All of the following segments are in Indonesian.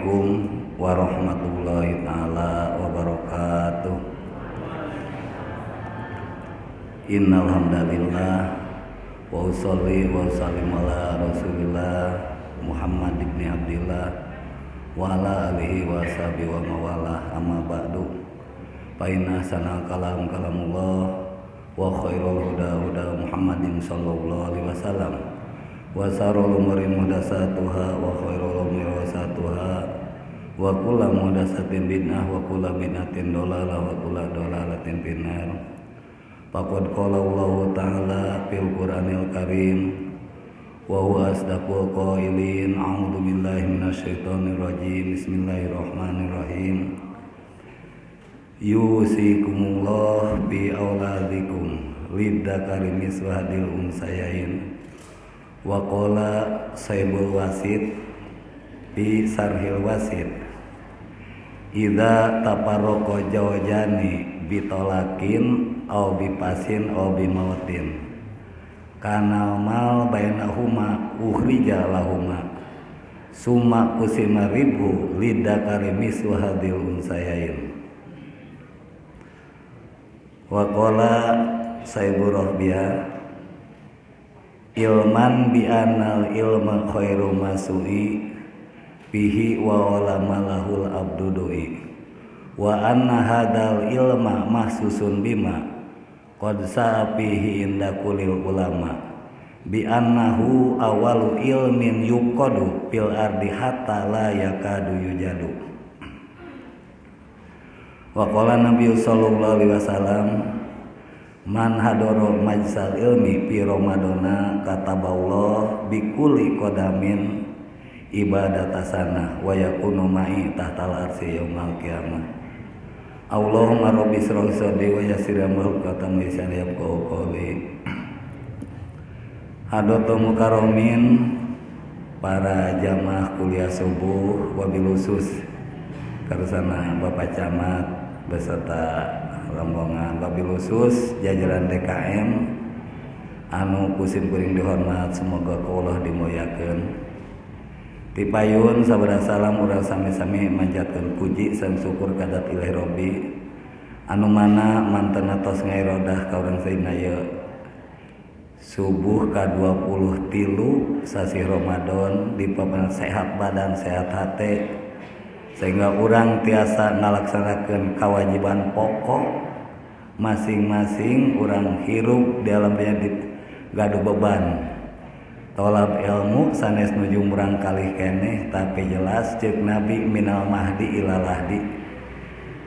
Assalamualaikum warahmatullahi taala wabarakatuh. Innal hamdalillah wa usolli wa usallim ala Rasulillah Muhammad ibn Abdillah wa ala alihi wa sahbihi wa mawalah, amma ba'du. Fa inna sanal kalamullah wa khairul huda Muhammadin sallallahu alaihi wasallam wa sarul umuri muhdatsatuha wa khairul umuri wasatuha wa kullu muhdatsatin bid'ah wa kullu bid'atin dhalalah wa kullu dhalalatin finnar. Faqad qala Allah ta'ala fil Qur'anil Karim wa huwa asdaqul qailin. A'udzu billahi minasyaitonir rajim. Bismillahirrahmanirrahim. Yusikumullah bi auladikum lidzakari mislu hadil unsayain. Wa qala Saibul Wasid bi Sarhil Wasid, idza tafarraqa jawjani bitolakin aw bipasin aw bimautin kana mal bainahuma ukhrija lahuma summa kusima ribu lidzakari mislu hadil unsayain. Wa qala Saibul Rahbiyah ilman bi anal ilma khairu masu'i bihi wa ulama lahul abdudui wa anna hadal ilma mahsusun bima qad sa'afihi inda kulil ulama bi annahu awalu ilmin yuqadu fil ardi hatta la yakadu yujadu. Wa qala Nabi sallallahu alaihi wasallam man hadoro majsal ilmi fi Ramadana kataballah bi kulli qadamin ibadatasana wa yakunu ma'i tahtal arsy yaumil qiyamah. Allahumma rabbi shrah sadri wa yassir amri wa yassir yafqahu qawli. Hadratul mukarramin, para jamaah kuliah subuh wabil khusus karsana Bapak Camat beserta rombongan wabil khusus jajaran DKM anu kusim kuring dihormat, semoga Allah dimuliakeun. Tipayun sabada salam urang sami-sami manjatkeun puji sareng syukur kadat Ilahi Rabbi anu mana mantena tos ngairodah ka urang sadaya subuh ka-23 sasi Ramadan di papan sehat badan sehat hati sehingga urang tiasa ngalaksanakeun kewajiban pokok masing-masing urang hirup di alam dunya gaduh beban tolab ilmu sanes nuju murang kalih keneh, tapi jelas ceuk Nabi minal mahdi ilal lahdi,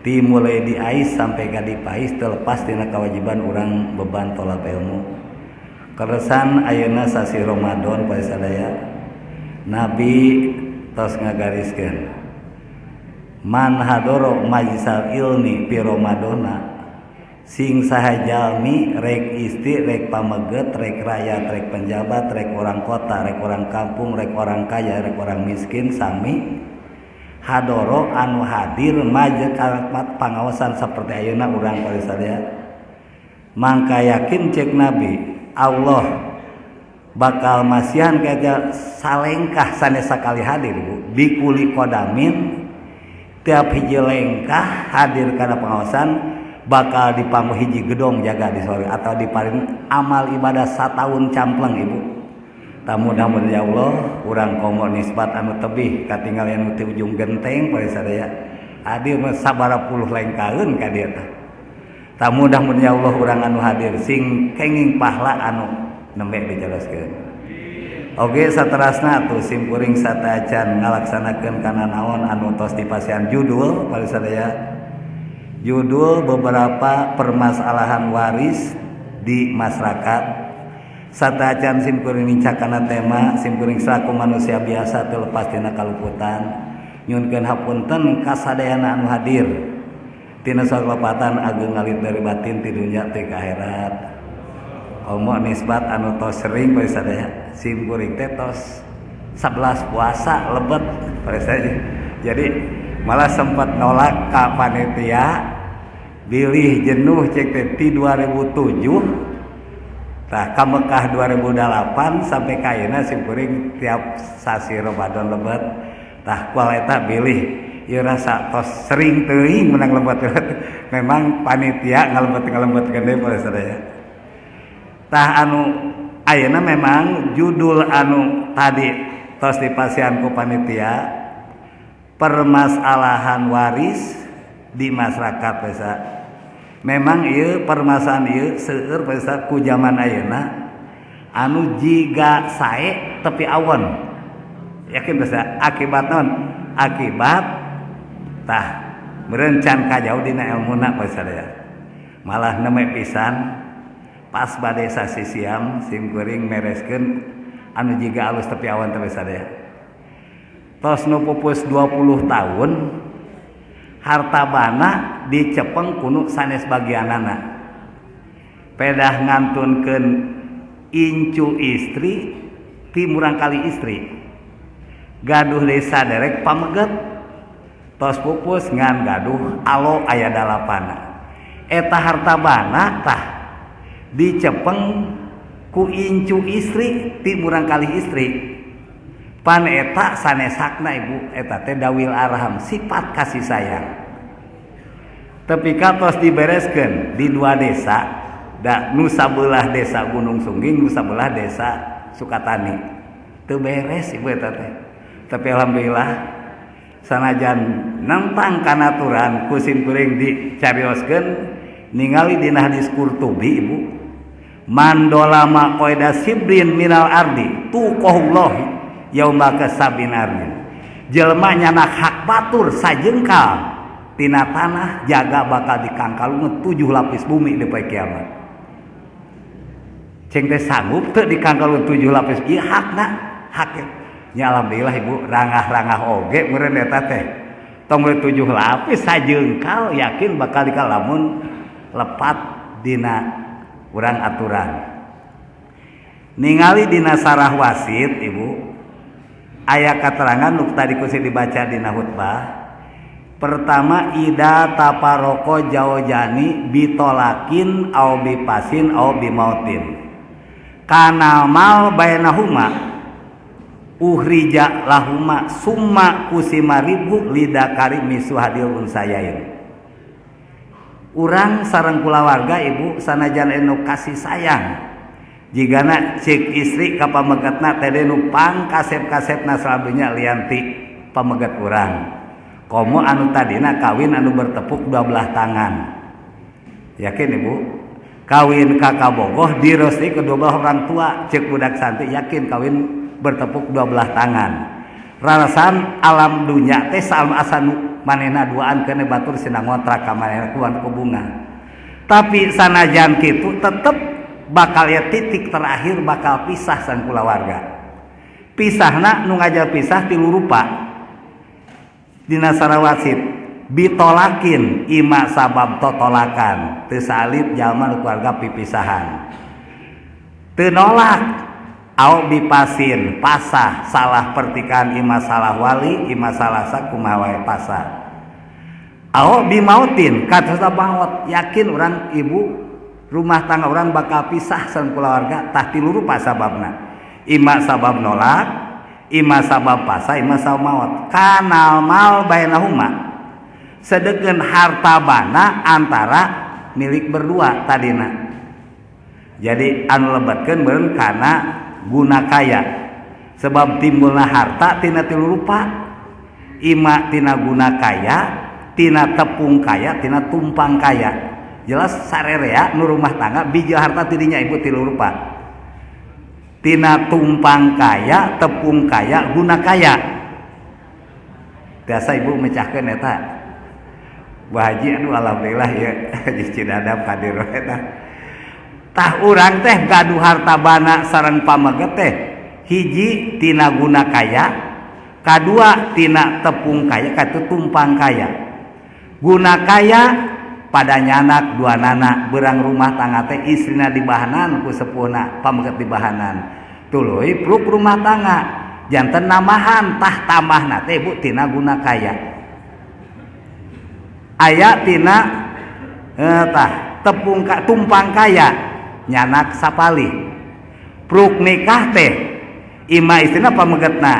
ti mulai di ais sampai ka dipais terlepas dina kewajiban urang beban tolab ilmu. Keresan ayeuna sasi Ramadan pada sadaya Nabi tos ngagariskeun man hadoro majlisal ilmi fi Ramadana sing saha jalmi rek istri rek pameget rek rakyat rek penjabat rek orang kota rek orang kampung rek orang kaya rek orang miskin sami hadoro anu hadir majlis kalimat pangaosan saperti ayeuna urang pada sadaya mangka yakin cek Nabi Allah bakal masihan kaja salengkah sanes sakali hadir Bu bikuli kodamin tiap hiji lengkah hadir kana pengawasan bakal dipanggu hiji gedong jaga di sore atau diparing amal ibadah satahun campleng Ibu. Mudah-mudahan ya Allah urang komo nisbat anu tebih katinggalan di ujung genteng pada sadaya hadir sabara puluh lengkaheun ka dieu tah. Mudah-mudahan ya Allah urang anu hadir sing kenging pahala anu nembe dijelaskeun. Oge saterasna atuh simkuring sataacan ngalaksanakeun kana naon anu tos dipasihan judul pada sadaya. Judul beberapa permasalahan waris di masyarakat. Sataacan simkuring nincakana tema simkuring selaku manusia biasa terlepas tina kaluputan nyunkeun hapunten kasadayana anu hadir tina salepatan ageung ngalit dari batin ti dunya teh ka akhirat. Omo nisbat anu tos sering pada sadaya simkuring teh tos 11 puasa lebet pada sadaya. Jadi malah sempat nolak ka panitia bilih jenuh cek teh 2007 tah ka Mekah 2008 sampai ka ayeuna simkuring tiap sasi Ramadan lebet tah kual eta bilih ieu rasa tos sering teuing menang lembut memang panitia ngalembet-ngalembetkeun deui para sadaya tah anu ayeuna memang judul anu tadi tos dipasihan ku panitia permasalahan waris di masyarakat pesa memang ieu permasalahan ieu seueur pesa ku zaman ayeuna anu jiga sae tepi awon yakin pesa akibat naon akibat tah merencan kajauh dina ilmuna pasadaya malah neme pisan pas bade sasisiam sim kuring mereskeun anu jiga alus tepi awan teh pasadaya tos nu pupus 20 tahun hartabana dicepeng kuno sanes bagianana pedah ngantunkeun incu istri ti murang kali istri gaduh desa derek pameget tos pupus ngan gaduh alo aya dalapana eta hartabana tah dicepeng ku incu istri ti murang kali istri pan eta sanesakna ibu eta teh dawil arham sifat kasih sayang tapi katos dibereskeun di dua desa da nu sabelah desa Gunung Sungging nu sabelah desa Sukatani teu beres ibu eta teh tapi alhamdulillah sanajan nentang kanaturan kusim kuring dicarioskeun ningali dina hadis Qurtubi ibu mandolama qaida sibrin minal ardi tuqahullahi yauma kasabinarin jelema nyana hak batur sajengkal tina tanah jaga bakal dikangkalung 7 lapis bumi di poe kiamat ceng teh sanggup teu dikangkalung 7 lapis ieu hakna hak nya alhamdulillah ibu rangah-rangah oge meureun eta teh tong 7 lapis sajengkal yakin bakal dikalamun lepat dina urang aturan ningali dina sarah wasit ibu aya katerangan nu tadi kusi dibaca dina khutbah pertama ida taparoko jaojani bitolakin au bipasin au bimautin kana mal bainahuma uhrija lahuma summa kusima ribu lidakari misuhadil unsayain urang sareng kulawarga ibu sanajan enu kasih sayang jigana cik istri ka pamegetna teh nu pangkasep-kasepna saladunya lianti pameget urang komo anu tadina kawin anu bertepuk 12 tangan yakin ibu kawin kakak bogoh dirosti kedua orang tua cek budak santri yakin kawin bertepuk 12 tangan rarasan alam dunya teh salam asanu manehna duaan kene batur sinang ngontrak ka manehna kuan ku bunga tapi sanajan kitu tetep bakal ya titik terakhir bakal pisah sang kulawarga pisahna nu ngajal pisah tilu rupa dina sarawasit bitolakin ima sabab totolakan teu salib jalma nu keluarga pipisahan teu nolak au bipasin pasah salah pertikaan ima salah wali ima salah sakumaha wae pasah au bimautin kata maut yakin orang ibu rumah tangga orang bakal pisah sareng keluarga tah tilu rupa sababna ima sabab nolak ima sabab pasah ima sabab maut kanal mal bainahuma sedeukeun hartabana antara milik berdua tadina jadi anu lebetkeun meureun kana guna kaya sebab timbulna harta tina tilu rupa ima tina guna kaya tina tepung kaya tina tumpang kaya jelas sarerea nu rumah tangga biji harta tidinya ibu tilu rupa tina tumpang kaya tepung kaya guna kaya biasa ibu mecahkeun eta Bu Haji anu alhamdulillah ya di Cidadap hadir eta tah urang teh gaduh hartabana sareng pameget teh hiji tina guna kaya kadua tina tepung kaya katu tumpang kaya guna kaya pada nyanak dua nana berang rumah tangga teh istrina di bahanan ku sepuhna pameget di bahanan tuluy pruk rumah tangga janten namahan tah tambahna teh bu tina guna kaya aya tina tah tepung tumpang kaya nyanak sapali pruk nikah teh ima istrina pamegetna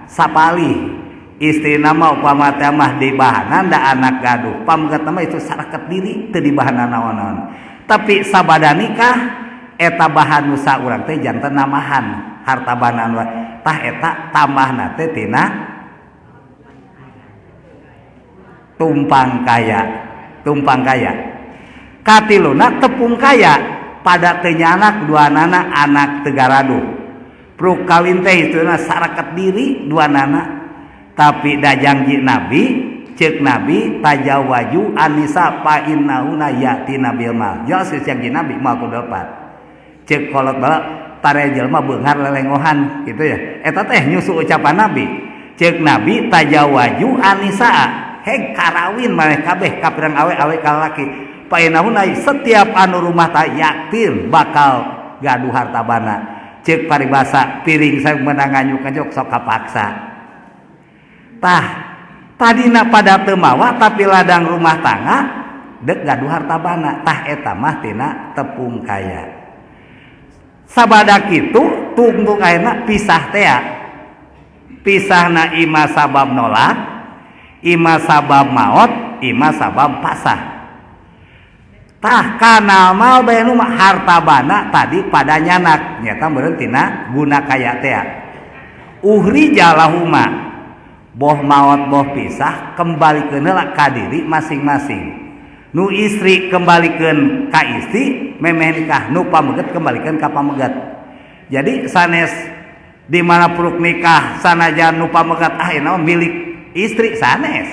sapali istri nama upama teh mah di bahanan da anak gaduh pamegat nama itu sarakat diri teu di bahanan naon-naon tapi sabada nikah eta bahan nusa urang teh janten namahan harta banan tah eta tambahna teh tina tumpang kaya katiluna tepung kaya pada teu nyanak duanana anak teu garaduh pruk kawin teh itu sarakat diri duanana tapi da janji Nabi cek Nabi tajawaju anisa fa innauna yati nabil mal ya janji Nabi mal kudapat cek kolot bala tare jelema beunghar lelengohan gitu ya eta teh nyusu ucapan Nabi cek Nabi tajawaju anisa heg karawin maneh kabeh ka pirang awe-awe kalaki fa innauna setiap anu rumah tah yakin bakal gaduh hartabana cek paribasa piring saya menang nganyuk sok kapaksa tah tadina pada teu mawa tapi ladang rumah tangga dek gaduh hartabana tah eta mah tina tepung kaya sabada kitu tungtung ayeuna pisah teh pisahna ima sabab nolak ima sabab maot ima sabab pasah tah kana mal bae nu hartabana tadi pada nyanak nyata meureun tina guna kaya teh uhri jalahuma boh maot boh pisah kembalikeun heula ka diri masing-masing nu istri kembalikeun ka istri memeh nikah nu pamegat kembalikeun ka pamegat jadi sanes di mana puruk nikah sanajan nu pamegat ayeuna milik istri sanes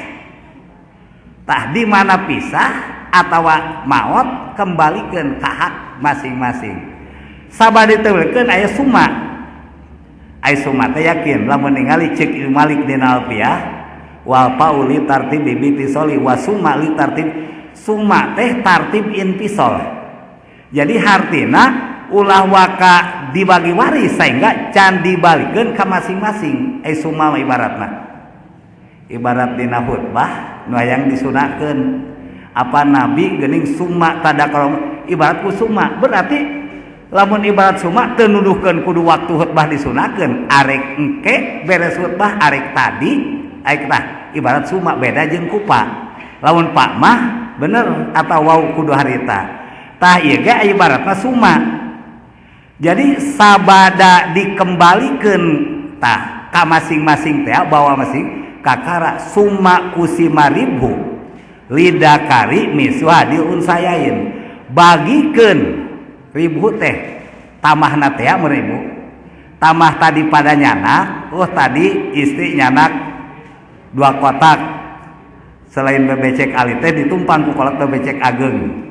tah di mana pisah atawa maot kembalikeun ka hak masing-masing sabade teu aya suma ai suma teh yakin lamun ningali cek Ibnu Malik dina Alfiyah wal pauli tartib bibitisoli wa suma li tartib suma teh tartib intisol jadi hartina ulah waka dibagi waris sehingga can dibalikeun ka masing-masing ai suma ibaratna ibarat dina khutbah nu hayang disunahkeun apa Nabi geuning suma tadakar ibarat ku suma berarti lamun ibarat suma teu nuduhkeun kudu waktu khutbah disunahkeun arek engke beres khutbah arek tadi arek tah ibarat suma beda jeung kupa lamun pak mah bener atau wau kudu harita tah ieu ge ibaratna suma jadi sabada dikembalikeun tah ka masing-masing teh bawa masing kakara suma kusima ribu lidakari misuhadi unsayain bagikeun ribu teh tamahna teh meribu tamah tadi pada nyanak tadi istri nyanak 2 kotak selain bebecek ali teh ditumpang ku kolot bebecek ageng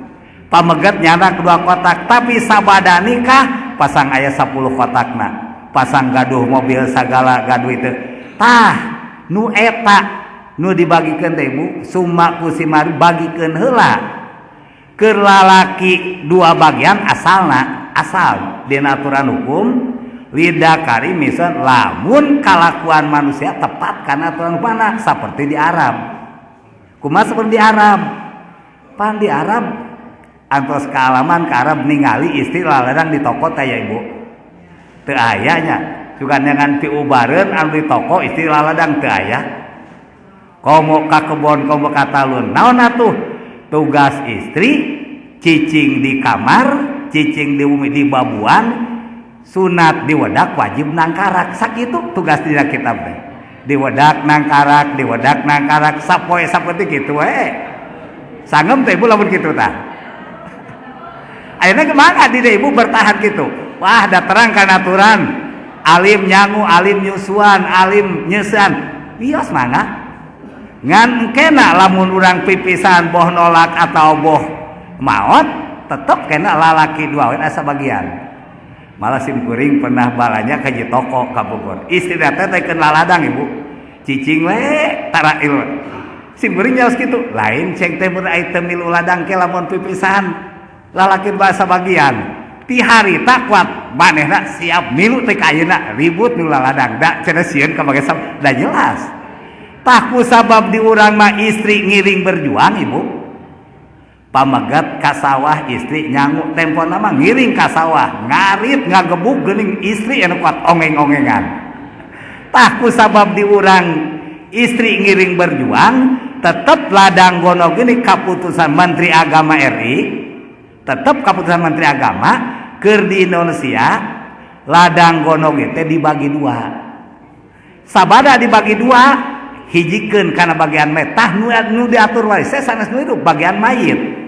pamegat nyanak 2 kotak tapi sabada nikah pasang aya 10 kotakna pasang gaduh mobil sagala gaduh itu tah nu eta nu dibagikeun teh ibu summa ku simari bagikeun heula keur lalaki 2 bagian asalna asal dina aturan hukum lidakari misal lamun kalakuan manusia tepat kana aturan hukumna seperti di Arab kumaha seperti di Arab pan di Arab antos kaalaman ke Arab ningali istri laladang di toko teh ya ibu teu aya nya juga dengan piubareun anu di toko istri laladang teu aya komo ka kebon komo ka talun naon atuh tugas istri cicing di kamar cicing di bumi di babuan sunat di wadak wajib nangkarak sakitu tugas dina kitab teh di wadak nangkarak sapoe saperti kitu we sangem teh ibu lamun kitu tah ayeuna kemana di ibu bertahan kitu wah da terang kana aturan alim nyangu alim nyusuan alim nyeusean wios mangga ngan kena lamun urang pipisan boh nolak atau boh maot tetep kena lalaki 2 we asa bagian malah sim kuring pernah balanya ka ji toko ka Bogor istri teh keun laladang ibu cicing we tara ieu sim kuring nyaos kitu lain ceng teh mun aya teu milu ladang ke lamun pipisan lalaki basa bagian ti harita kuat manehna siap milu teh ka ayeuna ribut nu laladang da cenah sieun ka bage da jelas tahku sabab di urang mah istri ngiring berjuang ibu pamegat ka sawah istri nyangu tempo nama ngiring ka sawah ngarit ngagebuk geuning istri anu kuat ongeng-ongengan tahku sabab di urang istri ngiring berjuang, tetap ladang gono gini keputusan Menteri Agama RI, tetap keputusan Menteri Agama keur di Indonesia ladang gono teh dibagi dua. Sabada dibagi dua, hijikeun kana bagian metah nu diatur waris sanes nu hidup bagian mayit.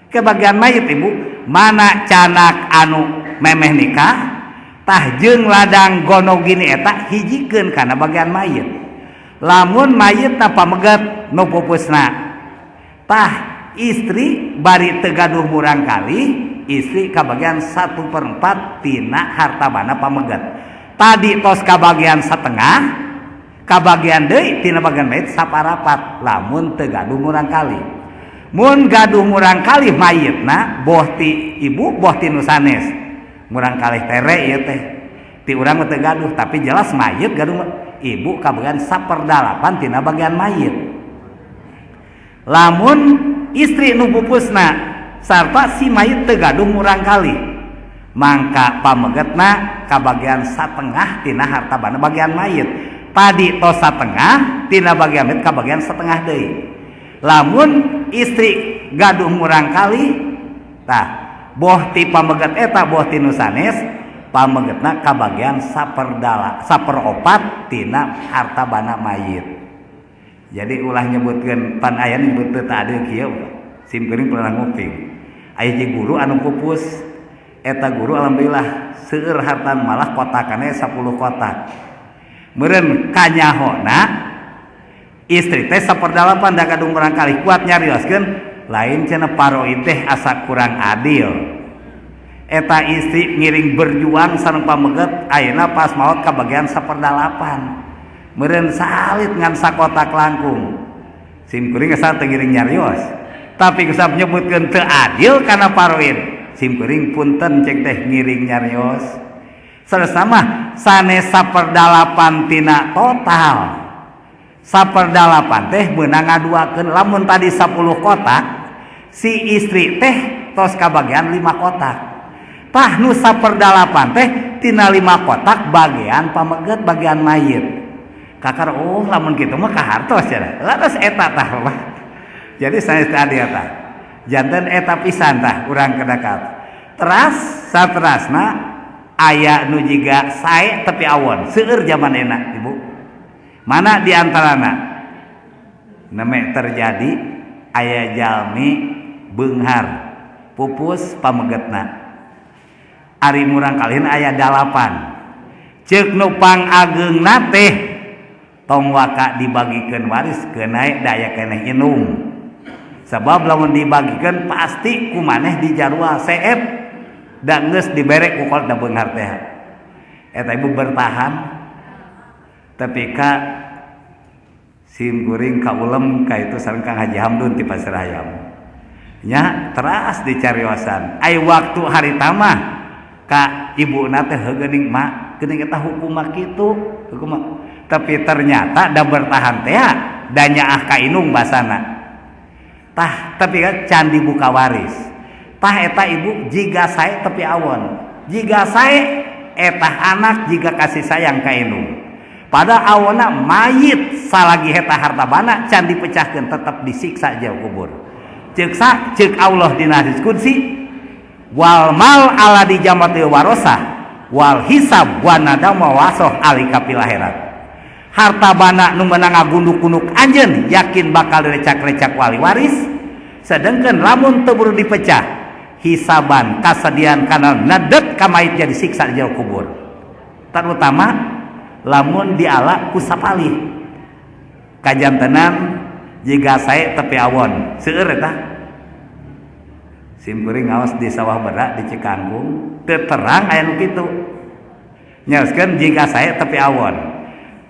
Ke bagian mayit ibu, mana canak anu memeh nikah, tah jeung ladang gono gini eta hijikeun kana bagian mayit. Lamun mayit napa megat nu pupusna tah istri bari teu gaduh murang kali, istri kabagian 1/4 tina harta bana pamegat. Tadi tos kabagian setengah, kabagian deui tina bagian mayit saparapat lamun teu gaduh murang kali. Mun gaduh murang kali mayitna boh ti ibu boh ti nu sanes murang kali tere ieu teh ti urang teu gaduh, tapi jelas mayit gaduh ibu kabagian 1/8 tina bagian mayit. Lamun istri nu pupusna sarta si mayit teu gaduh murang kali, mangka pamegetna kabagian 1/2 tina harta bana bagian mayit. Tadi tos 1/2 tina bagian mayit kabagian 1/2 deui. Lamun istri gaduh murang kali, tah boh ti pameget eta boh ti nu sanes pamegetna kabagian 1/4 tina harta bana mayit. Jadi ulah nyebutkeun pan aya nyebut teu teu kieu sim geuning pernah nguping aya ji guru anu pupus eta guru alhamdulillah seueur hartan malah kotakannya 10 kotak meureun kanyahona istri teh 1/8 da gaduh murang kali kuat nyarioskeun lain cenah paroid teh asa kurang adil. Eta istri ngiring berjuang sareng pameget ayeuna pas maot kabagian 1/8 meureun salit ngan sakotak langkung sim kuring asa teu ngiring nyarios tapi geus nyebutkeun teu adil kana paroid sim kuring punten cek teh ngiring nyarios saresa mah sanes 1/8 tina total 1/8 teh meunang ngaduakeun lamun tadi 10 kotak si istri teh tos kabagian 5 kotak. Tah nu 1/8 teh tina 5 kotak bagian pameget bagian mayit. Kakar lamun kitu mah kahartos cenah. Laras eta tah mah. Jadi saya tadi eta. Janten eta pisan tah urang kedekat. Teras saterasna aya nu jiga sae tepi awon seueur zamanena Ibu. Mana di antarana neme terjadi aya jalmi beunghar pupus pamegetna. Ari murang kalian aya 8 ceuk nu pangageungna teh tong waka dibagikeun waris keunai daya keneh inung sabab lamun dibagikeun pasti ku maneh dijarua seep da geus dibere ku kolot da beunghar teh eta ibu bertahan tapi ka sim kuring kaulem ka itu sareng Kang Haji Hamdun ti Pasir Hayam nya teras dicariosan ai waktu hari tamah ka ibu nate heugening mak geuning eta hukum mah kitu hukum tapi ternyata da bertahan teh da nyaah ka inung basana tah tapi kan candi buka waris tah eta ibu jiga sae tepi awon jiga sae eta anak jiga kasih sayang ka inung pada awona mayit salagi eta harta bana can dipecahkeun tetep disiksa jauh kubur ceuk Allah dina hadis qudsi wal mal ala di jamati warosah wal hisab wa nadama wasoh alika fil akhirat harta bana nu meunang ngagunduk-gunduk anjeun yakin bakal direcak-recak wali waris sedengkeun lamun teu buru dipecah hisaban kasadian kana nadek ka mayit jadi siksa di jauh kubur terutama lamun diala ku sapalih kajantenan jiga sae tepi awon seueur eta sim kuring ngaos di sawah berak di Cikanggung teu terang aya nu kitu nyaoskeun jiga sae tepi awon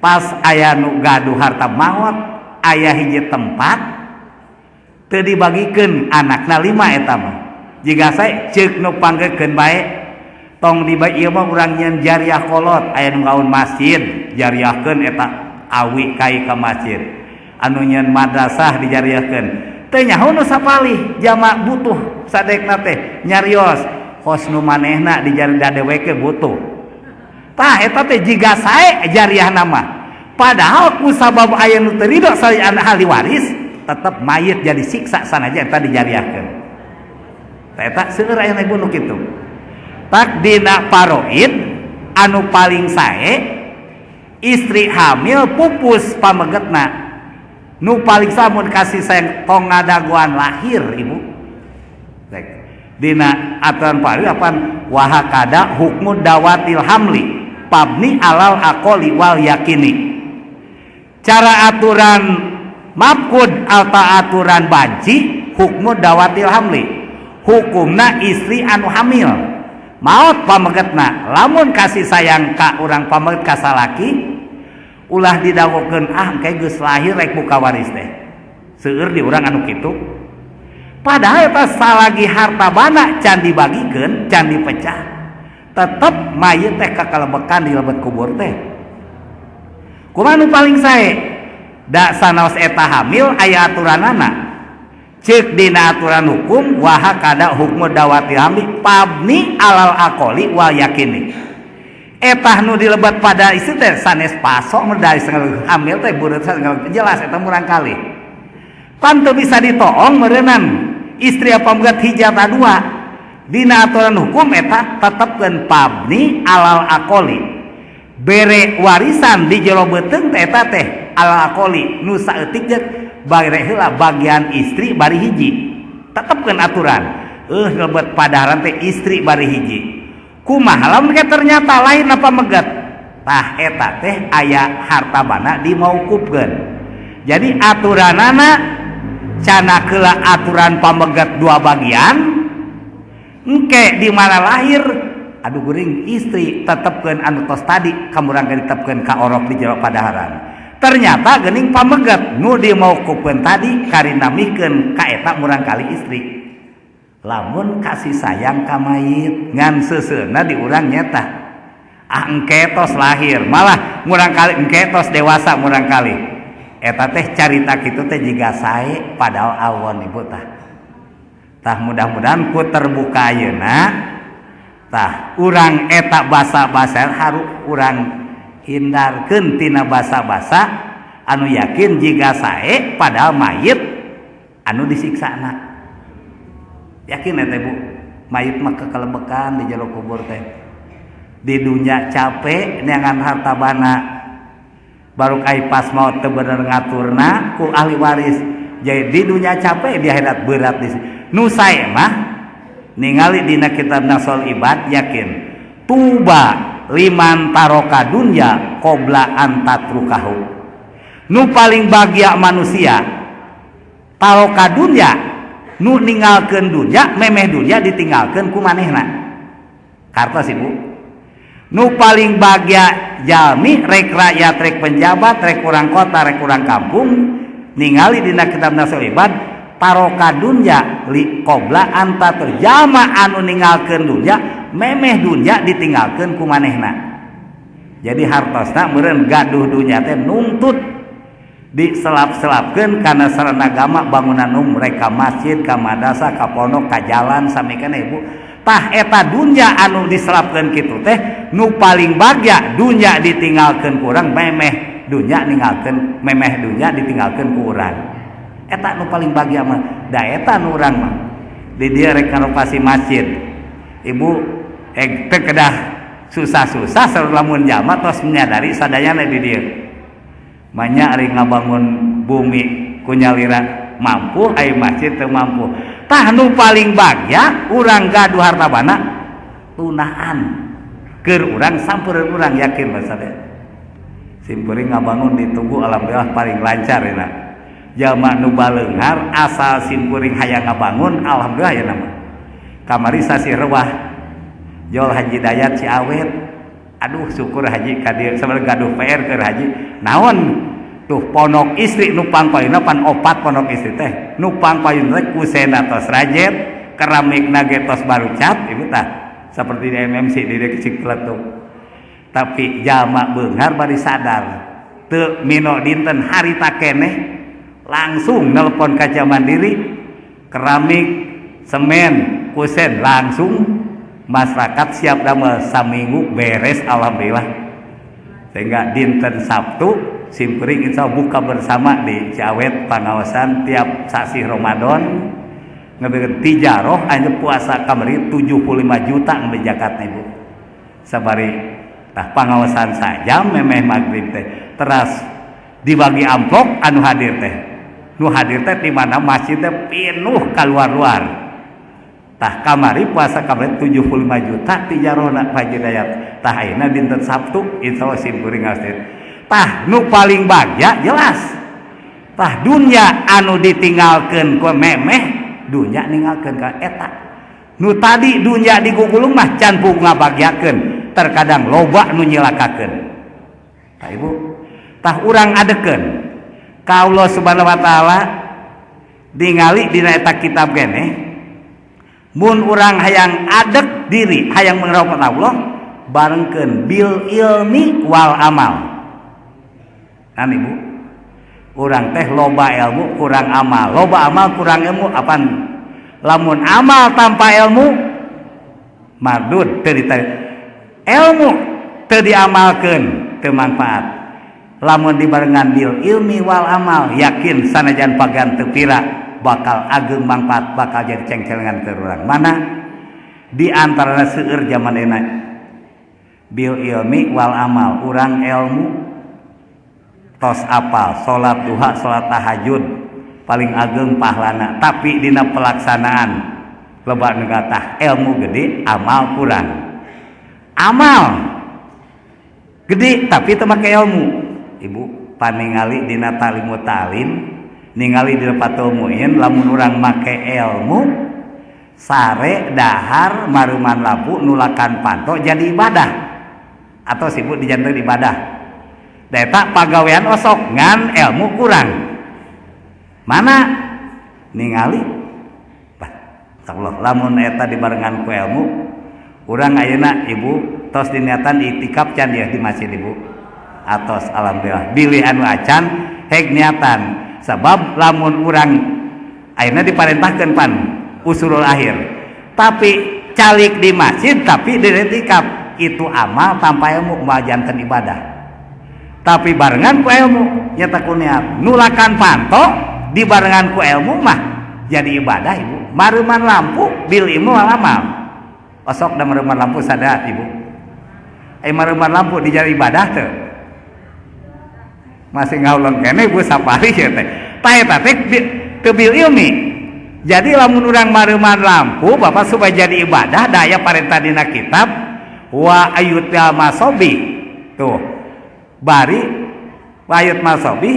pas aya nu gaduh harta maot aya hiji tempat teu dibagikeun anakna 5 eta mah jiga sae ceuk nu panggekeun bae tong dibagi ieu mah urang nyeun jariah kolot aya nu ngaun masjid jariahkeun eta awi kai ka masjid anu nyeun madrasah dijariahkeun teu nyaho nu sapalih jama butuh sadekna teh nyarios hos nu manehna di jari dadeweke butuh tah eta teh jiga sae jariahna mah Padahal ku sabab aya nu teu ridho saliyana ahli waris tetep mayit jadi siksa sanajan eta dijariahkeun. Eta seueur aya ibu nu kitu. Tak dina paroid anu paling sae istri hamil pupus pamegetna nu paling samun kasih sayang tong ngadaguan lahir ibu. Dina aturan paroid apaan wahakada hukmu dawatil hamli pabni alal aqoli wal yakini. Cara aturan mafkud alta aturan banci hukmu dawatil hamli hukumna istri anu hamil maot pamegetna lamun kasih sayang ka urang pameget ka salaki ulah didawukeun engke geus lahir rek buka waris teh seueur di urang anu kitu padahal eta salagi harta bana can dibagikeun can dipecah tetep mayit teh kakalebekan di lebet kubur teh. Kumaha nu paling sae da sanaos eta hamil aya aturanana ceuk dina aturan hukum wahakada hukmu dawati hamli pabni alal aqoli wal yakini eta nu dilebat pada istri teh sanes pasok medai hamil teh bureut jelas eta murang kali pan teu bisa ditoong meureunnan istri apa meugat hijab dua dina aturan hukum eta tetepkeun pabni alal aqoli bere warisan di jero beuteung teh eta teh ala aqoli nu saeutik jeung bare heula bagian istri bari hiji tetepkeun aturan lebet padaharan teh istri bari hiji kumaha lamun ternyata lain apa megat tah eta teh aya harta bana dimaukupkeun jadi aturanana cana keula aturan pamegat dua bagian engke di mana lahir aduh guring istri tetepkeun anu tos tadi kamurang ditepkeun ka orok di jero padaharan ternyata geuning pamegat nu dimaukupkeun tadi karina mikeun ka eta murang kali istri lamun kasih sayang ka mayit ngan seuseuna di urang nyata engke tos lahir malah murang kali engke tos dewasa murang kali eta teh carita kitu teh jiga sae padahal awon ibu tah mudah-mudahan ku terbuka ayeuna tah urang eta basa-basa harus urang hindarkeun tina basa-basa anu yakin jiga sae padahal mayit anu disiksana yakin eta Bu mayit mah kekelebekan di jero kubur teh di dunya capek neangan harta bana baru kai pas maut teu bener ngaturna ku ahli waris jadi di dunya capek di akhirat berat di nu sae mah ningali dina kitab Nasol Ibad yakin tuba liman taroka dunya qabla an tatrukahu nu paling bahagia manusia taroka dunya nu ninggalkeun dunya memeh dunya ditinggalkeun ku manehna kartos ibu nu paling bahagia jalmi rek rakyat rek penjabat rek urang kota rek urang kampung ningali dina kitab Nasol Ibad taroka dunya li qabla anta terjama anu ninggalkeun dunya memeh dunya ditinggalkeun ku manehna jadi hartosna meureun gaduh dunya teh nuntut diselap-selapkeun kana sarana agama bangunan mereka masjid ka madrasah ka pondok ka jalan sami kana ibu tah eta dunya anu diselapkeun kitu teh nu paling bagya dunya ditinggalkeun ku urang memeh dunya ninggalkeun memeh dunya ditinggalkeun ku urang eta nu paling bahagia mah da eta nu urang mah di dieu rek renovasi masjid ibu teu kedah susah-susah sareng lamun jalma tos menyadari sadayana di dieu manya ari ngabangun bumi ku nyalira mampu aya masjid teu mampu tah nu paling bahagia urang gaduh harta bana tunaan keur urang sampeureun urang yakin basada simkuring ngabangun ditunggu alhamdulillah paling lancar ya jalma nu baleunghar asal simkuring hayang ngabangun alhamdulillah ya nama kamari sasi rewah jol Haji Dayat Ciawet aduh syukur haji ka dieu sabar gaduh PR keur haji naon tuh pondok istri nu pangpayuna pan 4 pondok istri teh nu pangpayun rek kusena tos rajet keramikna ge tos baru cat ibu tah saperti di MMC di kecil kletuk tapi jalma beunghar bari sadar teu mino dinten harita keneh langsung nelpon kaca mandiri keramik semen kusen langsung masyarakat siap damel saminggu beres alhamdulillah sehingga dinten Sabtu simkuring insya Allah buka bersama di Ciawet Pangaosan tiap sasi Ramadan ngebeget tijaroh anu puasa kamari 75 juta di Jakarta ibu sabari tah pangaosan saja memeh maghrib teh teras dibagi amplop anu hadir teh di mana masjid teh penuh keluar-luar tah kamari puasa kamari 75 juta tijarona Pak Hidayat tah ayeuna dinten Sabtu insyaallah simkuring ngaoskeun tah nu paling bagja jelas tah dunya anu ditinggalkeun ku memeh dunya ninggalkeun ka eta nu tadi dunya digugulung mah can pung ngabagyakeun terkadang loba nu nyilakakeun tah ibu tah urang adekeun ka Allah Subhanahu wa taala ningali dina eta kitab keneh mun urang hayang adek diri hayang mengharapkan Allah barengkeun bil ilmi wal amal kan ibu urang teh loba ilmu kurang amal loba amal kurang ilmu apaan lamun amal tanpa ilmu mardud teu ilmu teu diamalkeun teu manfaat lamun dibarengan bil ilmi wal amal yakin sanajan pagan teu pira bakal ageng manfaat bakal jadi cengcelengan ke urang mana di antara seueur zaman enak bil ilmi wal amal urang ilmu tos apal salat duha salat tahajud paling ageng pahlana tapi dina pelaksanaan loba nu gatah ilmu gede amal kurang amal gede tapi teu make ilmu ibu paningali dina talimut talim ningali di Fathul Muin lamun urang make ilmu sare dahar maruman labu nulakan panto jadi ibadah atau sibuk dijanten ibadah eta pagawean osok ngan ilmu kurang mana ningali Allah lamun eta dibarengan ku ilmu urang ayeuna ibu tos diniatan iktikaf can ya di masjid ibu atos alhamdulillah bilih anu acan hek niatan sebab lamun urang ayeuna diparentahkeun pan usulul akhir tapi calik di masjid tapi di iktikaf itu amal tanpa ilmu majanten ibadah tapi barengan ku ilmu nyata ku niat nulakan panto dibarengan ku ilmu mah jadi ibadah ibu maruman lampu bil ilmu wal amal osok da maruman lampu sada ibu maruman lampu dijadi ibadah teu masih ngauleng kene ibu sapari ya teh tah eta teh teu bil ilmi jadi lamun urang maruman lampu bapak supaya jadi ibadah daya parentah dina kitab wa ayyutil masobi tuh bari wa ayyut masobi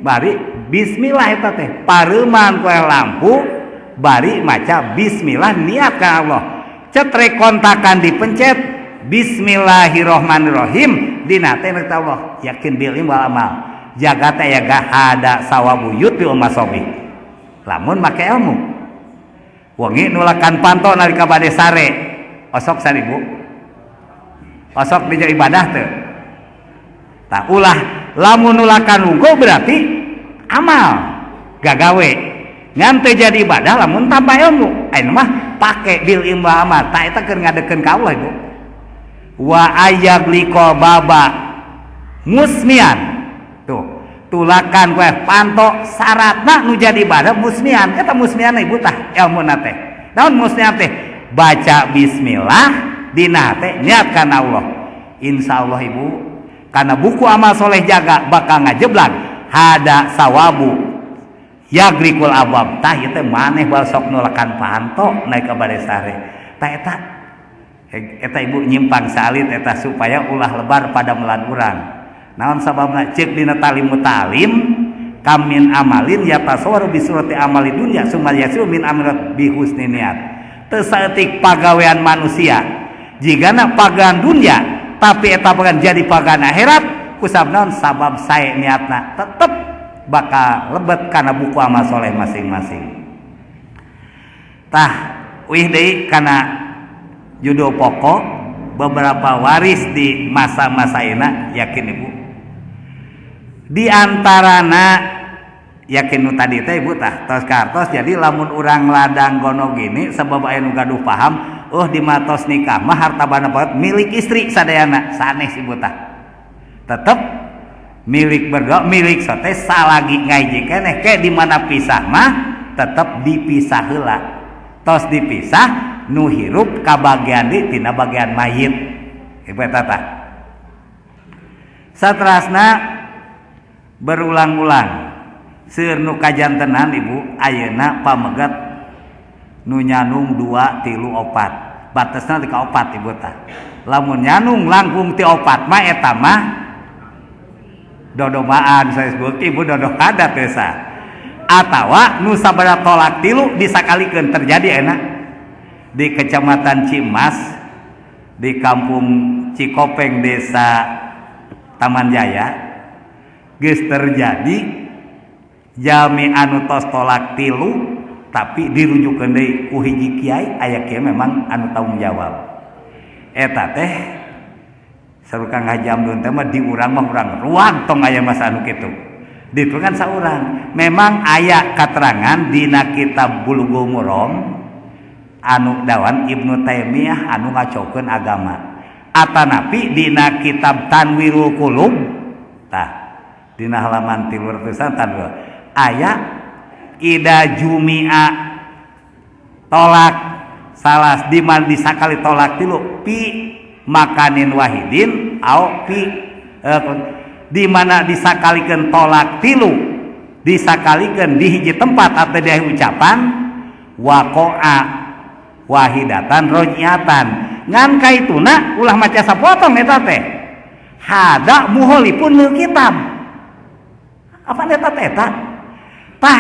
bari bismillah eta teh pareuman poe lampu bari maca bismillah niat ka Allah cetrek kontakan dipencet bismillahirrahmanirrahim dina teh Allah yakin bil ilmi wal amal jaga teh ya ada sawabu yutil masobi lamun make ilmu wengi nulakan panto nalika bade sare osok saribu osok dijadi ibadah teu tah ulah lamun nulakan wungkul berarti amal gagawe ngan teu jadi ibadah lamun tanpa ilmu ayeuna mah pake bil ilmu amal tah eta keur ngadekeun ka Allah ibu wa ayyagliko baba musmian tuh tulakan kue panto syaratna nu jadi ibadah musmian eta musmian ibu tah ilmu nate naon musmian teh baca bismillah dina teh niat kana Allah insyaallah ibu karena buku amal soleh jaga bakal ngajeblan hada sawabu yagrikul abab tah ieu teh maneh bae sok nulakan panto naik ka bade sare tah eta ibu nyimpang salit eta supaya ulah lebar pada melan urang naon sababna cek dina talimut talim kamin amalin yatasawwaru bi surati amali dunya summa yasiru min amrat bi husni niat teu saeutik pagawean manusia jigana pagan dunya tapi eta pagan jadi pagan akhirat kusab naon sabab sae niatna tetep bakal lebet kana buku amal soleh masing-masing tah wih deui kana judul pokok beberapa waris di masa-masa ina yakin ibu di antarana yakin nu tadi teh ibu tah tos kartos jadi lamun urang ladang gono gini sabab aya nu gaduh paham di matos nikah mah harta bana milik istri sadayana sanes ibu tah tetep milik berdua milik sote salagi ngaji keneh ke di mana pisah mah tetap dipisah heula tos dipisah nu hirup ka bagian di tina bagian mayit ieu tata saterasna berulang-ulang seueur nu kajantenan ibu ayeuna pamegat nu nyanung 2 3 4 batasna ti ka 4 ibu tah lamun nyanung langkung ti 4 mah eta mah dodomaan saya sebut ibu dodo adat desa atawa nu sabaraha tolak tilu disakalikeun terjadi enak di kecamatan Cimas di kampung Cikopeng desa Taman Jaya geus terjadi jami anu tos tolak tilu tapi dirujukeun deui ku hiji kiai aya kiai memang anu tanggung jawab eta teh saru Kang Haji Amdun teh mah diurang mah urang ruang tong aya masa anu kitu ditu kan saurang memang aya katerangan dina kitab Bulughul Maram anu dawan Ibnu Taimiyah anu ngacokeun agama atanapi dina kitab Tanwirul Qulub tah dina halaman 300 aya ida jumi'a tolak salas diman disakali tolak tilu pi makanin wahidin au pi di mana disakalikeun tolak tilu disakalikeun di hiji tempat atau di ucapan waqa'a wahidatan roj'atan ngan kaituna ulah maca sapotong eta teh hada muholipun lil kitab apa eta teh tah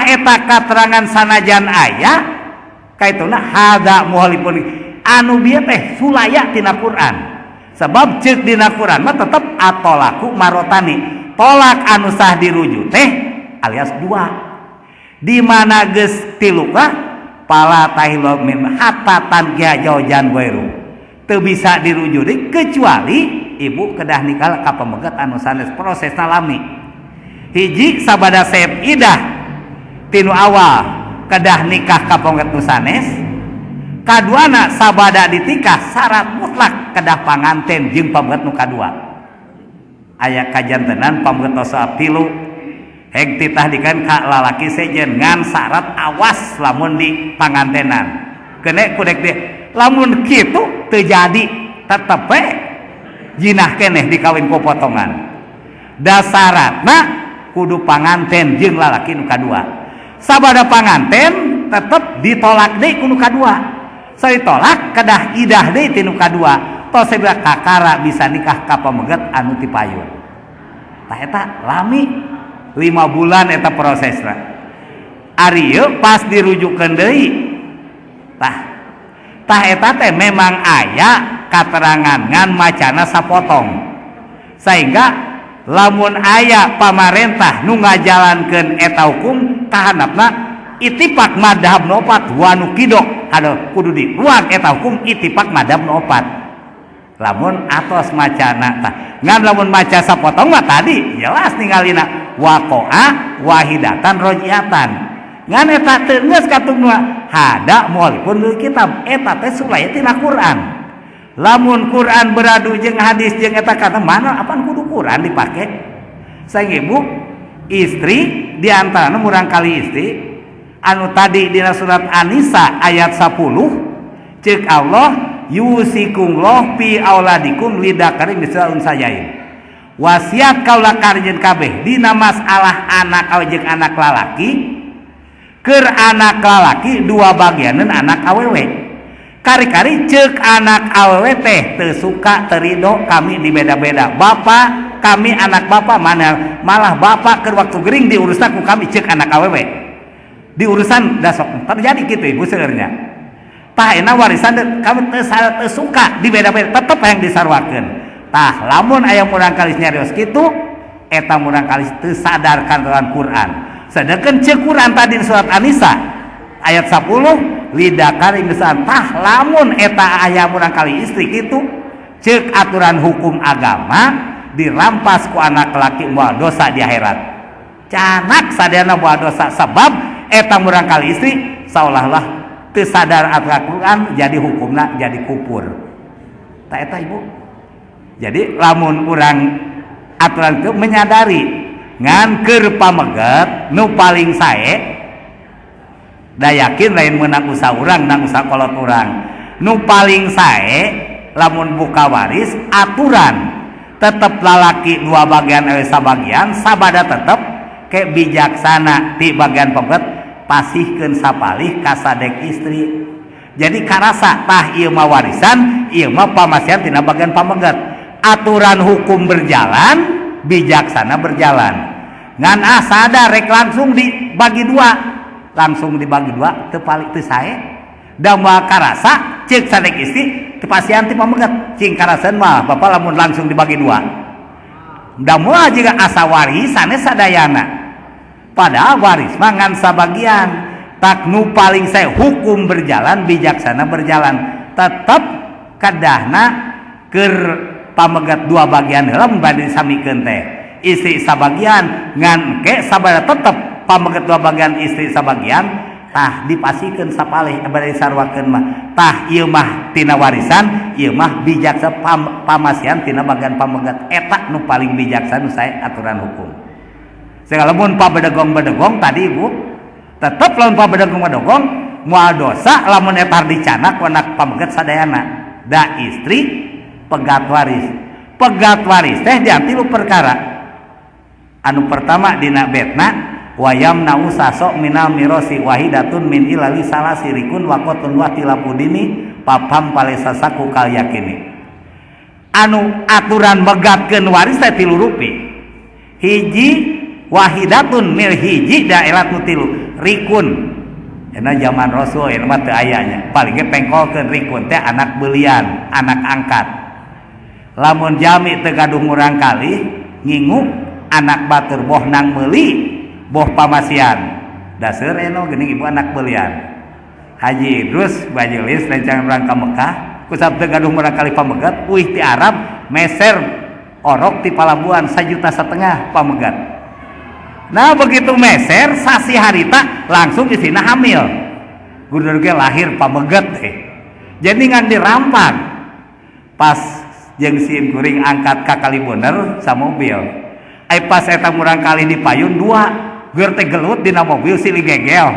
eta katerangan sanajan aya kaituna hada muholipun anu bieu teh sulaya tina Quran sebab ceuk dina Quran mah tetep atolaku marotani tolak anu sah dirujuk teh alias 2 di mana geus 3 kah pala tahillu min hatta tankiha jaujan wairu teu bisa dirujuk deui kecuali ibu kedah nikah ka pamegat anu sanes proses lami hiji sabada saeb idah tinu awal kedah nikah ka pamegat nu sanes kaduana sabada ditikah syarat mutlak kedah panganten jeung pamegat nu kadua aya kajantenan pamegat tosa tilu heg titahdikan ka lalaki sejen ngan syarat awas lamun di pangantenan kene kudek dia lamun kitu teu jadi tetep we jinah keneh dikawin ku potongan dasaratna kudu panganten jeung lalaki nu kadua sabada panganten tetep ditolak deui ku nu kadua saya tolak kedah idah deui ti nu kadua tos sebab kakara bisa nikah ka pamegat anu ti payun tah eta lami 5 bulan eta prosesna ari ieu pas dirujukkeun deui tah eta teh memang aya katerangan ngan macana sapotong sehingga lamun aya pamarentah nu ngajalankeun eta hukum tahanapna itipak madhab nopat wanu kidok ada kudu di ruang eta hukum itipak madhab nopat lamun atos macana tah ngan lamun maca sapotong mah tadi jelas ningalina waqa'a wahidatan roj'atan ngan eta teu geus katungna hada muhalifun lil kitab eta teh sulaya tina Quran lamun Quran beradu jeung hadis jeung eta kata mana apaan kudu Quran dipake saeng ibu istri diantarana murang kali istri anu tadi dina surat An-Nisa ayat 10 ceuk Allah yusikumullah fi auladikum lidakari misal unsayain wasiat kaula karjeun kabeh dina masalah anak jeung anak lalaki keur anak lalaki 2 bagianeun anak awewe kari-kari ceuk anak awewe teh teu suka teu ridho kami dibeda-beda bapak kami anak bapak mana malah bapak keur waktu gering diurusna ku kami ceuk anak awewe di urusan dasok terjadi gitu ibu sebenarnya tah enak warisan kami teu suka dibeda-beda tetep yang disarwakeun tah lamun aya murang kalis nyarios kitu eta murang kalis teu sadarkan dengan Quran sedangkan ceuk Quran tadi di surat An-Nisa ayat 10 lidakari misalkan tah lamun eta aya murang kali istri kitu ceuk aturan hukum agama dirampas ku anak laki moal dosa di akhirat canak sadayana moal dosa sebab eta murang kali istri seolah-olah teu sadar aturan Quran jadi hukumna jadi kupur tah eta ibu jadi lamun urang aturan itu menyadari ngan keur pameget nu paling sae da yakin lain meunang usaha urang nang usaha kolot urang nu paling sae lamun buka waris aturan tetep lalaki dua bagian sabagian sabada tetep ke bijaksana di bagian pameget pasihkeun sapalih ka sadek istri. Jadi karasa tah ieu mah warisan, ieu mah pamasihan tina bagian pameget. Aturan hukum berjalan, bijaksana berjalan. Ngan sadar rek langsung dibagi dua. Langsung dibagi dua teu palik teu sae. Da moal karasa ceuk sadek istri teu pasihan ti pameget. Cing karaseun mah bapak lamun langsung dibagi dua. Da moal jiga asa warisan sadayana. Padahal waris mah ngan sabagian. Tak nu paling saya hukum berjalan bijaksana berjalan tetap kadahna keur pamegat dua bagian heula bade samikeun teh istri sabagian ngan ke sabada tetep pamegat dua bagian istri sabagian tah dipasikeun sapalih bade sarwakeun mah tah ieu mah tina warisan ieu mah bijaksana pamasihan tina bagian pamegat eta nu paling bijaksana saya aturan hukum segala mun pabedegong-bedegong tadi Ibu tetep lamun pabedegong-bedegong moal dosa lamun eta dicanak ku anak pameget sadayana da istri pegat waris teh dianti lu perkara anu pertama dina betna wayam nau sasok minal mirosi wahidatun min ilali salasirikun waqotun wa tilapudini papam palesasaku kal yakini anu aturan megatkeun waris teh 3 rupi hiji wahidatun mil hiji daerah nutilu rikun enak zaman Rasul enak teu ayanya paling ge pengkolkeun rikun teh anak beulian anak angkat lamun jami teu gaduh murang kali ngingu anak batur boh nang meuli boh pamasian daseur eno geuning ibu anak beulian Haji Idrus Bajelis rencana urang ka Mekah kusab teu gaduh murang kali pamegat uih ti Arab meser orok ti palabuhan 1,5 juta pamegat. Nah begitu meser sasi harita langsung isina hamil gudul ge lahir pameget jadi ngan dirampang pas jeung si kuring angkat ka Kalibener sa mobil pas eta murang kali dipayun 2 geur teh gelut dina mobil silih gegel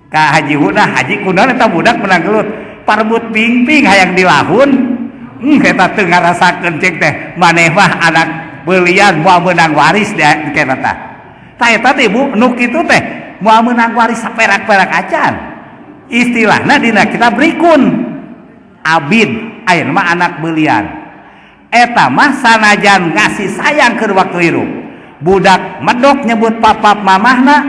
ka Haji Huda Haji kunaon eta budak menang gelut parbut pingping hayang dilahun eta teu ngarasakeun cek teh maneh mah anak belian moal menang waris deh kena tah. Tah eta teh Ibu nu kitu teh moal menang waris saperak-perak acan. Istilahna dina kita berikun. Abid ayeuna mah anak belian. Eta mah sanajan ngasih sayang keur waktu hirup. Budak medok nyebut papap mamahna,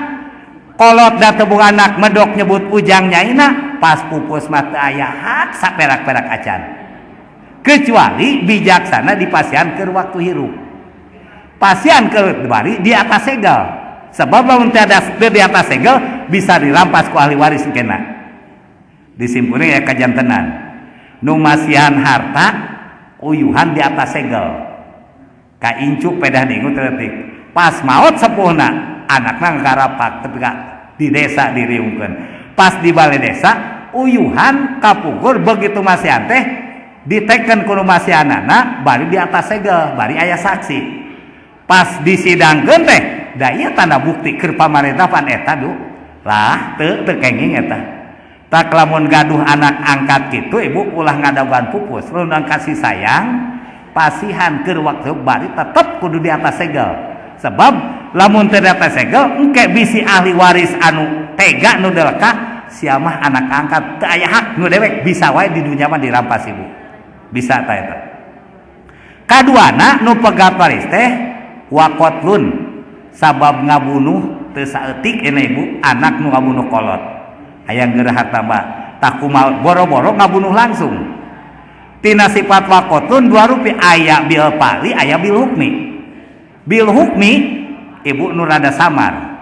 kolot da teu boga anak medok nyebut ujang nyaina, pas pupus mah teu aya hak saperak-perak acan. Kecuali bijaksana dipasihan keur waktu hirup. Pasian ke bari di atas segel sebab lamun teu di atas segel bisa dirampas ku ahli waris kena disimpulkeun ya kajantenan nu masihan harta uyuhan di atas segel ka incuk pedah ningu teutik pas maot sepuhna anakna ngarapak tapi di desa diriungkeun pas di balai desa uyuhan kapugur begitu masihan teh diteken ku nu masihanana bari di atas segel bari aya saksi pas disidangkeun teh da ieu tanda bukti keur pamarentah pan eta du lah teu kenging eta tak lamun gaduh anak angkat kitu ibu ulah ngadaguan pupus lamun kasih sayang pasihan keur waktu bari tetep kudu di atas segel sebab lamun teu di atas segel engke bisi ahli waris anu tega nu deleka sia mah anak angkat teu aya hak nu dewek bisa wae di dunya mah dirampas ibu bisa ta eta kaduana nu pegat waris teh wakotlun sabab ngabunuh teu saeutik ena ibu anak nu ngabunuh kolot hayang geureuh harta mah tak kumaha boro-boro ngabunuh langsung tina sifat wakotlun 2 rupi aya bil pali aya bil hukmi ibu nu rada samar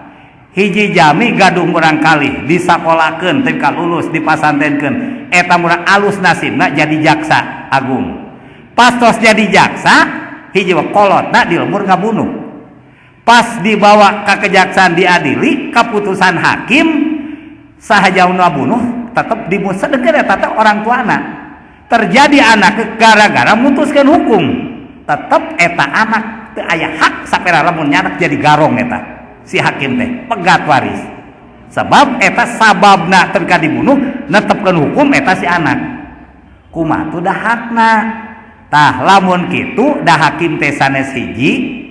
hiji jami gaduh murang kali disakolakeun teu kalulus dipasantrenkeun eta murang alus nasibna jadi jaksa agung pas tos jadi jaksa hiji kolotna dilembur ngabunuh pas dibawa ke kejaksaan diadili keputusan hakim sahaja nu ngabunuh tetep dimusedengkeun eta teh orang tuana terjadi anak gara-gara mutuskeun hukum tetep eta anak teu aya hak sapera lamun nyanak jadi garong eta si hakim teh pegat waris sebab eta sababna teu dibunuh netepkeun hukum eta si anak kumaha tuh dahakna tah lamun kitu dah hakim teh sanes hiji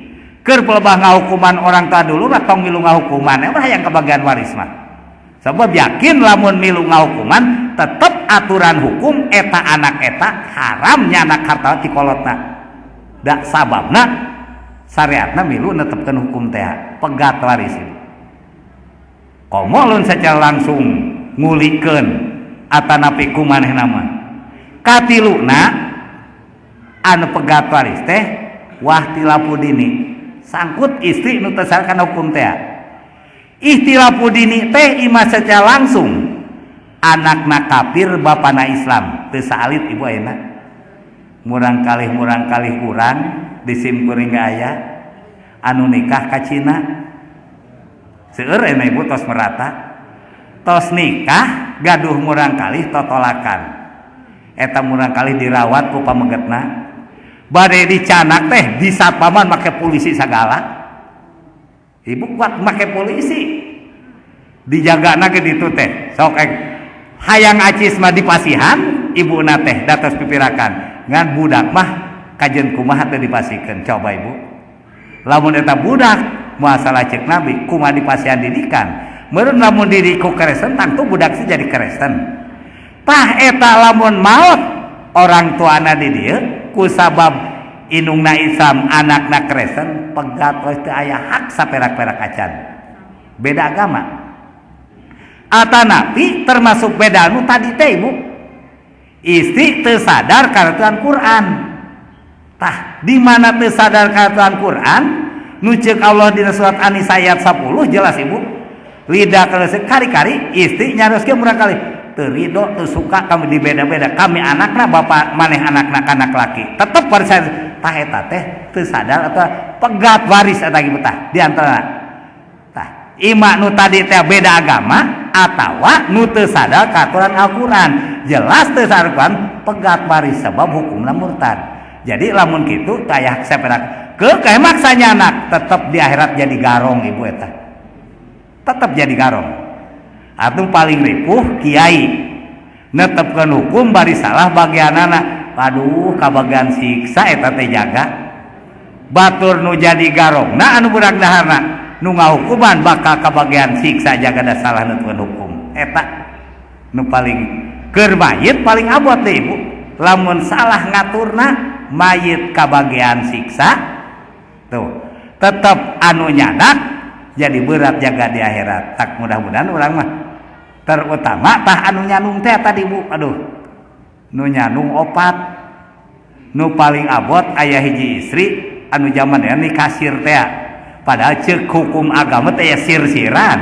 keur pelebah ngahukuman orang tua dulu tong milu ngahukuman emang hayang kebagian waris mah sebab yakin lamun milu ngahukuman tetep aturan hukum eta anak eta haram nyanak harta ti kolotna da sababna syariatna milu netepkeun hukum teh pegat waris komo lamun secara langsung ngulikeun atanapi kumanehna mah katiluna anu pegat waris teh wahtilafu dini sangkut istri nu teu kana hukum teh ihtilafu dini teh imah secara langsung anakna kafir bapana Islam teu saalit ibu ayeuna murang kalih urang disim kuring aya anu nikah ka Cina seueur ayeuna ibu tos merata tos nikah gaduh murang kalih totolakan eta murang kalih dirawat ku pamegetna bade dicanak teh di satpaman make polisi sagala ibu kuat make polisi dijagana ke ditu teh sok hayang acis mah dipasihan ibuna teh datos pipirakan ngan budak mah kajen kumaha teu dipasikeun coba ibu lamun eta budak masalah cek nabi kumaha dipasihan didikan meureun lamun didiku Kristen tangtu budak sih jadi Kristen tah eta lamun maot orang tuana di dieu ku sabab inungna Islam anakna Kristen pegat wes teu aya hak saperak-perak acan beda agama atanapi termasuk beda anu tadi teh ibu istri teu sadar karatuan Quran tah di mana teu sadar karatuan Quran nu ceuk Allah dina surat An-Nisa ayat 10 jelas ibu lidah kaleuseuh kari-kari istri nyaroskeun murang kali teu ridho teu suka kami dibeda-beda kami anakna bapak maneh anakna anak laki tetep percaya tah eta teh teu sadar atau pegat waris eta gitu tah di antara tah ima nu tadi teh beda agama atawa nu teu sadar katuran Al-Qur'an jelas teu sadar pegat waris sebab hukumna murtad jadi lamun kitu tah aya saperak ke maksanya anak tetep di akhirat jadi garong ibu eta tetep jadi garong atuh paling ripuh kiai netepkeun hukum bari salah bagianana aduh kabagian siksa eta teh jaga batur nu jadi garongna anu budak daharna nu ngahukuman bakal kabagian siksa jaga da salah netepkeun hukum eta nu paling keur mayit paling abot deh ibu lamun salah ngaturna mayit kabagian siksa tuh tetep anu nyadak jadi berat jaga di akhirat tak mudah-mudahan urang mah terutama tah anu nyanung teh tadi bu aduh nu nyanung opat nu paling abot aya hiji istri anu zaman ini kasir teh padahal ceuk hukum agama teh sir-siran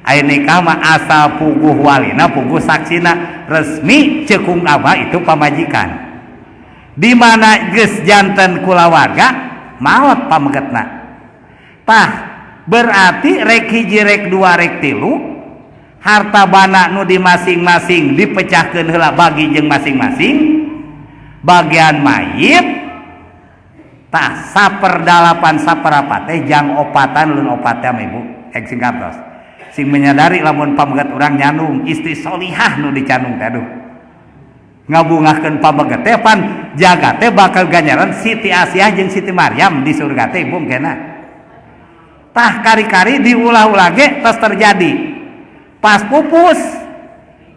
aya nikah mah asal puguh walina puguh saksina resmi ceuk hukum agama itu pamajikan di mana geus janten kulawarga maot pamegetna tah berarti rek hiji rek dua rek tilu harta bana nu di masing-masing dipecahkeun heula bagi jeung masing-masing bagian mayit tah saperdalapan saperapat teh jang opatan leun opatnya ibu sing kantos sing menyadari lamun pameget urang nyanung istri solihah nu dicanung teh aduh ngabungahkeun pameget teh pan jaga teh bakal ganjaran Siti Asiah jeung Siti Maryam di surga teh ibu kena tah kari-kari diulah-ulah ge tos terjadi pas pupus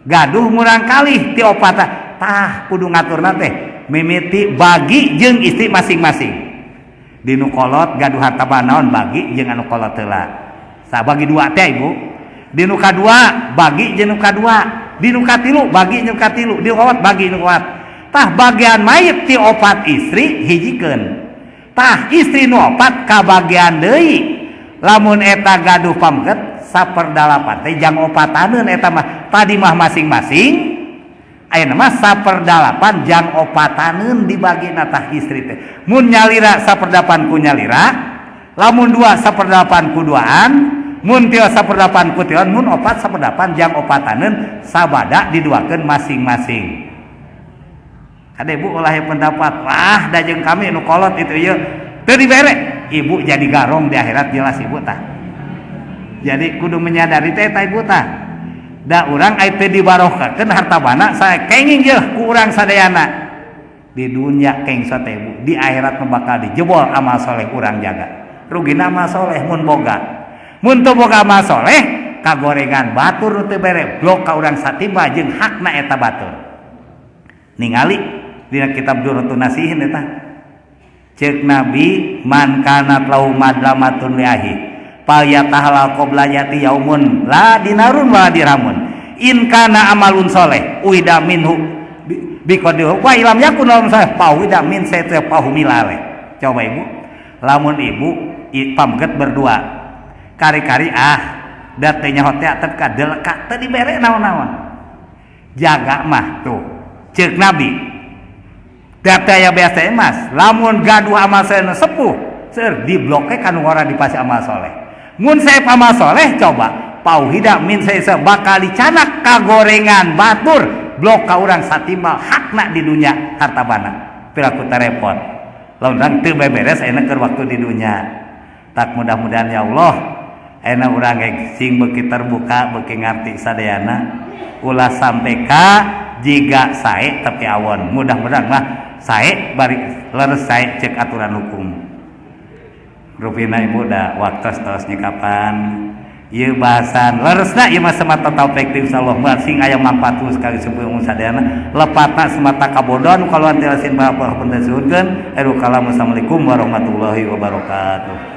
gaduh murang kalih ti opata tah kudu ngaturna teh mimiti bagi jeung istri masing-masing dinu kolot gaduh harta banaon bagi jeung anu kolot heula sabagi dua teh ibu dinu kadua bagi jeung nu kadua dinu katilu bagi jeung katilu dinu kaopat bagi nu kaopat tah bagian mayit ti opat istri hijikeun tah istri nu opat kabagian deui lamun eta gaduh pameget saperdalapan teh jang opataneun eta mah tadi mah masing-masing ayeuna mah saperdalapan jang opataneun dibagina tah istri teh mun nyalira saperdalapan ku nyalira lamun dua saperdalapan ku duaan mun tilu saperdalapan ku tiluan mun opat saperdalapan jang opataneun sabada diduakeun masing-masing Ada ibu ulah pendapat, wah dajeng kami nu kolot itu ya teu dibere. Ibu jadi garong di akhirat jelas ibu tah. Jadi kudu menyadari teh ibu tah. Da urang aya teu dibarokahkeun hartabana saya kenging je ku urang sadayana. Di dunia kengsa teh ibu, di akhirat bakal dijebol amal soleh urang jaga. Rugina amal soleh mun boga. Mun teu boga amal soleh, kagorengan batur nu teu bere, blok ka urang satimba jeung hakna eta batur. Ningali dina kitab Durratun Nasihin eta. Ceuk Nabi man kanat lahu madlamatun liahi falyatahalal qabla yati yaumun la dinarun wa dirhamun in kana amalun soleh uida minhu biqadihu wa ilam yakun lahu soleh pauida min sayta pahumilale. Coba ibu, lamun ibu pamget berdua kari-kari da teh nyaho teh teu kadeleka teu dibere naon-naon. Jaga mah tuh ceuk Nabi data ya biasa emas lamun gaduh amal soleh sepuh seueur dibloke kanu ora dipasi amal soleh. Mun saya amal soleh coba pauhida min saya bakal dicanak kagorengan batur blok ka urang satimba hakna di dunia hartabana piraku tarepot lamun teu beberes ayeuna keur waktu di dunia. Tak mudah-mudahan ya Allah ayeuna urang sing beuki terbuka beuki ngarti sadayana ulah sampai ka jiga sae tapi awon mudah-mudahan mah sae bari leres sae cek aturan hukum. Rupina ibu da waktu tos nyikapan ieu bahasan leresna ieu mah semata taufik ti insyaallah mah sing aya manfaat sekali sebelum sadayana lepatna semata kabodon kalau antarasin bapak pun tasuhkeun adu kalam. Assalamualaikum warahmatullahi wabarakatuh.